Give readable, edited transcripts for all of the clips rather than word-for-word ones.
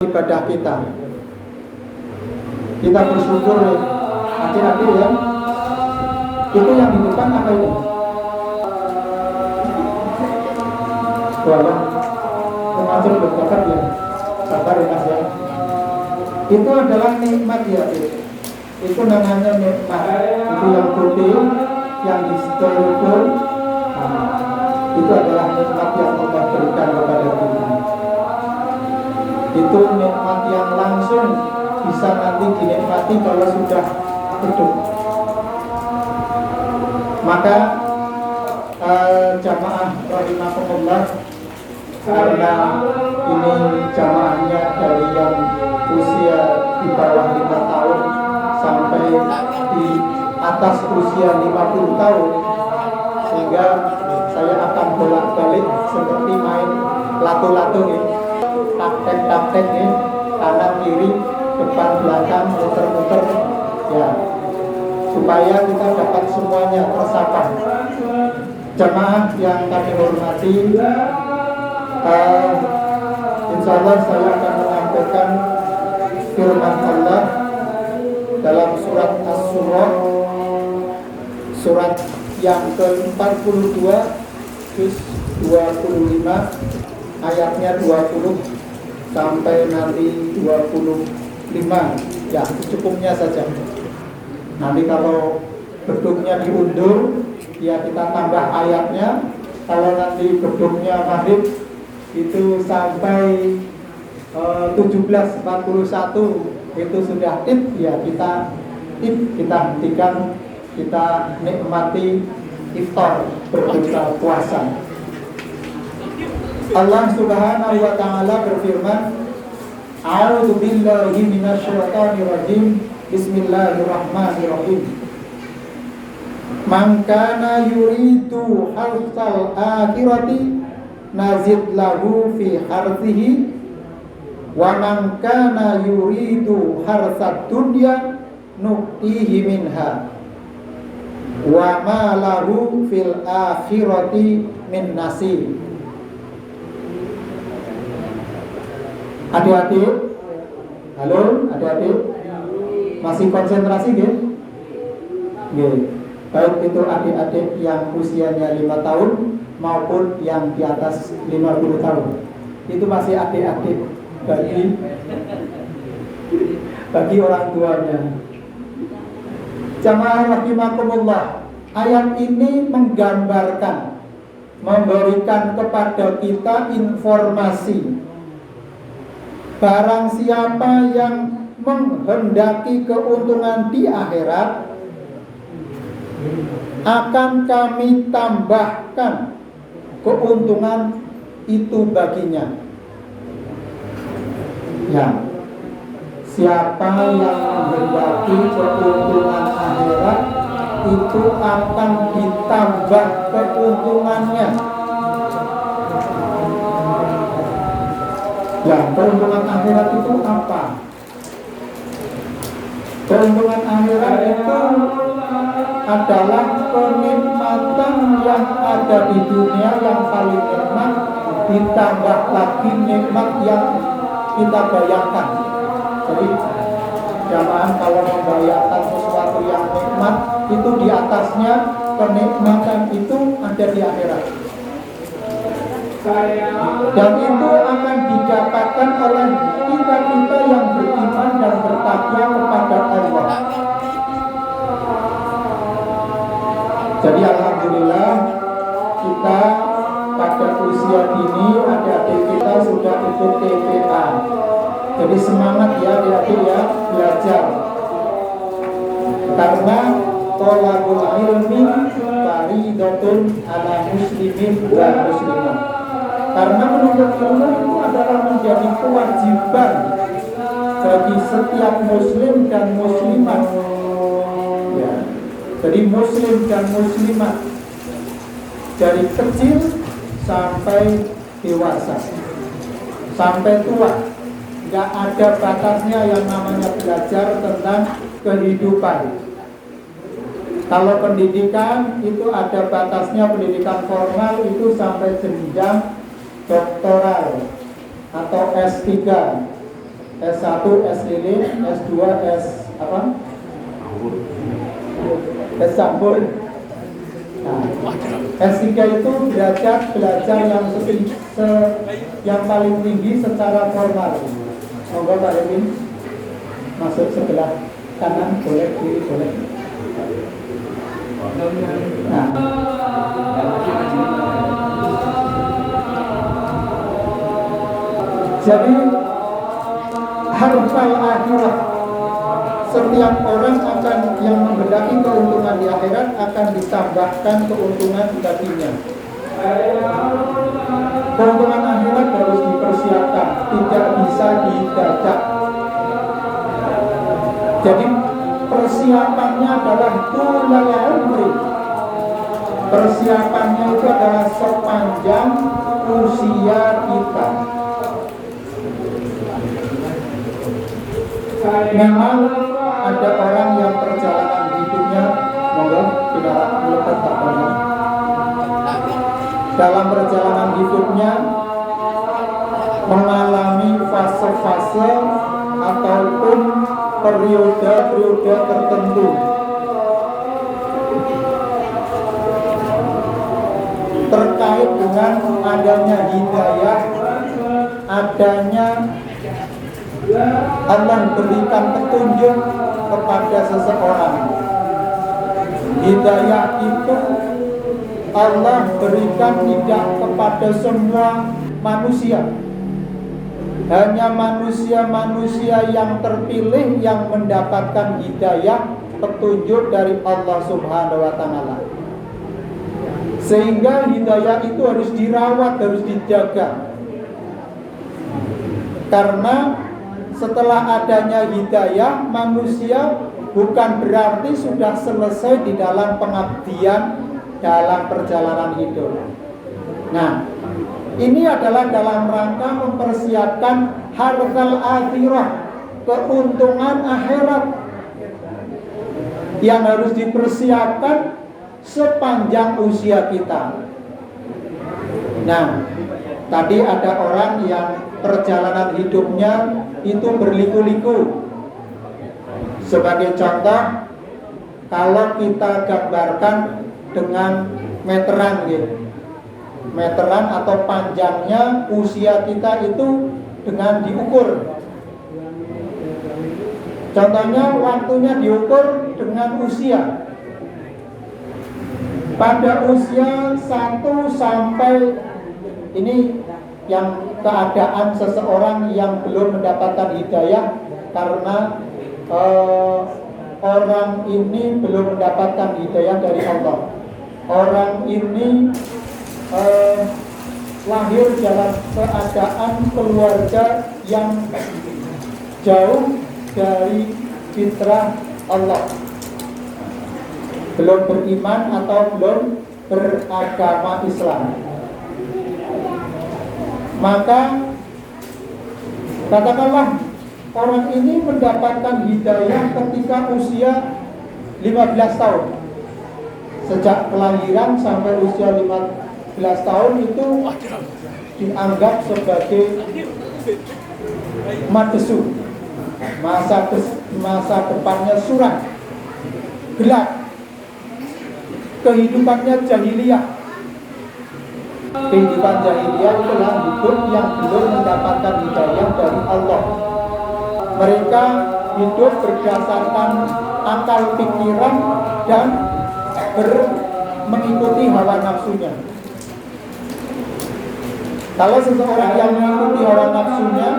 ibadah kita. Kita bersyukur akhir-akhir ya. Itu yang di depan apa itu? Doa termasuk berkata ya. Sabar ya Mas ya. Itu adalah nikmat ya. Itu namanya nikmat. Itu yang putih, yang disetor. Itu adalah nikmat yang Allah berikan kepada kita. Itu nikmat yang langsung bisa nanti dinikmati kalau sudah hidup. Maka jamaah rahimahumullah, karena ini jamaahnya dari yang usia di bawah 5 tahun sampai di atas usia 50 tahun, sehingga saya akan bolak-balik seperti main lato-lato nih, taktek nih, kanan kiri, depan belakang, muter-muter ya, supaya kita dapat semuanya tersapa. Jemaah yang kami hormati, insya Allah saya akan menyampaikan firman Allah dalam surat As-Surah, surat yang ke-42 juz 25 ayatnya 20 sampai nanti 25 ya, secukupnya saja. Nanti kalau beduknya diundur ya kita tambah ayatnya. Kalau nanti beduknya maghrib itu sampai 17:41 itu sudah tip ya, kita hentikan, kita nikmati iftar, berbuka puasa. Allah Subhanahu wa taala berfirman, A'udzu billahi minasyaitonir rajim. Bismillahirrahmanirrahim. Man kana yuridu hartsal akhirati nazid lahu fi harthihi wa man kana yuridu hartsad dunya nu'tihi minha wa ma lahu fil akhirati min nasib. Adik-adik, halo adik-adik, masih konsentrasi nggih? Nggih. Baik itu adik-adik yang usianya 5 tahun maupun yang di atas 50 tahun. Itu masih adik-adik bagi orang tuanya. Jamaah rahimakumullah, ayat ini menggambarkan, memberikan kepada kita informasi. Barang siapa yang menghendaki keuntungan di akhirat, akan kami tambahkan keuntungan itu baginya. Ya, siapa yang menghendaki keuntungan akhirat, itu akan ditambah keuntungannya. Ya, keuntungan akhirat itu apa? Keuntungan akhirat itu adalah kenikmatan yang ada di dunia yang paling nikmat, ditambah lagi nikmat yang kita bayangkan. Jadi jamaah kalau membayangkan sesuatu yang nikmat, itu di atasnya kenikmatan itu ada di akhirat. Dan itu akan didapatkan oleh kita yang beriman dan bertakwa kepada Allah. Jadi alhamdulillah kita pada usia dini adik-adik kita sudah ikut TPA. Jadi semangat ya adik-adik ya, belajar. Karena thalabul ilmi fariidatun ala muslimin wa muslimat. Karena menuntut ilmu itu adalah menjadi kewajiban bagi setiap muslim dan muslimat. Ya. Jadi muslim dan muslimat dari kecil sampai dewasa, sampai tua, nggak ada batasnya yang namanya belajar tentang kehidupan. Kalau pendidikan itu ada batasnya, pendidikan formal itu sampai jenjang doktoral atau S3. S1, SLL, S2, S apa? S-campur. Nah, S3 itu derajat belajar yang paling tinggi secara formal. Monggo Pak Emin masuk sebelah kanan, boleh, kiri boleh. Nah, jadi harfal akhirat, setiap orang akan yang menghendaki keuntungan di akhirat akan ditambahkan keuntungan di batinnya. Keuntungan akhirat harus dipersiapkan, tidak bisa didadak. Jadi persiapannya adalah tulal umri. Persiapannya itu adalah sepanjang usia kita. Memang ada orang yang perjalanan hidupnya, monggo tidak melekat tapannya. Dalam perjalanan hidupnya mengalami fase-fase ataupun periode-periode tertentu terkait dengan adanya hidayah, adanya Allah berikan petunjuk kepada seseorang. Hidayah itu Allah berikan tidak kepada semua manusia. Hanya manusia-manusia yang terpilih yang mendapatkan hidayah, petunjuk dari Allah Subhanahu wa Ta'ala. Sehingga hidayah itu harus dirawat, harus dijaga. Karena setelah adanya hidayah, manusia bukan berarti sudah selesai di dalam pengabdian dalam perjalanan hidup. Nah, ini adalah dalam rangka mempersiapkan harfal akhirah, keuntungan akhirat yang harus dipersiapkan sepanjang usia kita. Nah, tadi ada orang yang perjalanan hidupnya itu berliku-liku. Sebagai contoh, kalau kita gambarkan dengan meteran gitu. Meteran atau panjangnya usia kita itu dengan diukur. Contohnya waktunya diukur dengan usia. Pada usia 1 sampai ini yang keadaan seseorang yang belum mendapatkan hidayah karena orang ini belum mendapatkan hidayah dari Allah. Orang ini lahir dalam keadaan keluarga yang jauh dari fitrah Allah, belum beriman atau belum beragama Islam. Maka katakanlah orang ini mendapatkan hidayah ketika usia 15 tahun. Sejak kelahiran sampai usia 15 tahun itu dianggap sebagai madesu, masa depannya suram, gelap, kehidupannya jahiliyah. Kehidupan jahiliyah itulah hidup yang belum mendapatkan hidayah dari Allah. Mereka hidup berdasarkan akal pikiran dan mengikuti hawa nafsunya. Kalau seseorang yang mengikuti hawa nafsunya,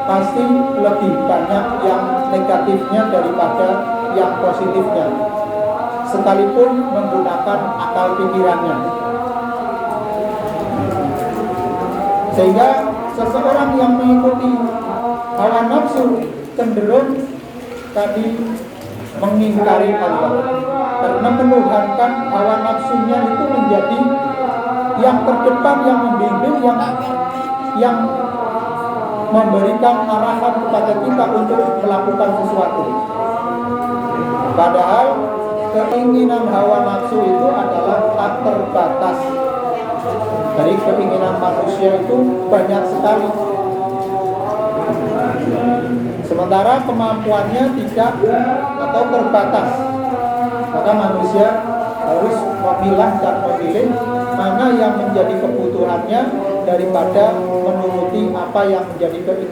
pasti lebih banyak yang negatifnya daripada yang positifnya, sekalipun menggunakan akal pikirannya. Sehingga seseorang yang mengikuti hawa nafsu cenderung tadi mengingkari Allah, karena menuhankan hawa nafsunya itu menjadi yang terdepan, yang membimbing, yang memberikan arahan kepada kita untuk melakukan sesuatu. Padahal keinginan hawa nafsu itu adalah tak terbatas. Dari keinginan manusia itu banyak sekali. sementara kemampuannya tidak atau terbatas. Maka manusia harus memilah dan memilih mana yang menjadi kebutuhannya daripada menuruti apa yang menjadi keinginan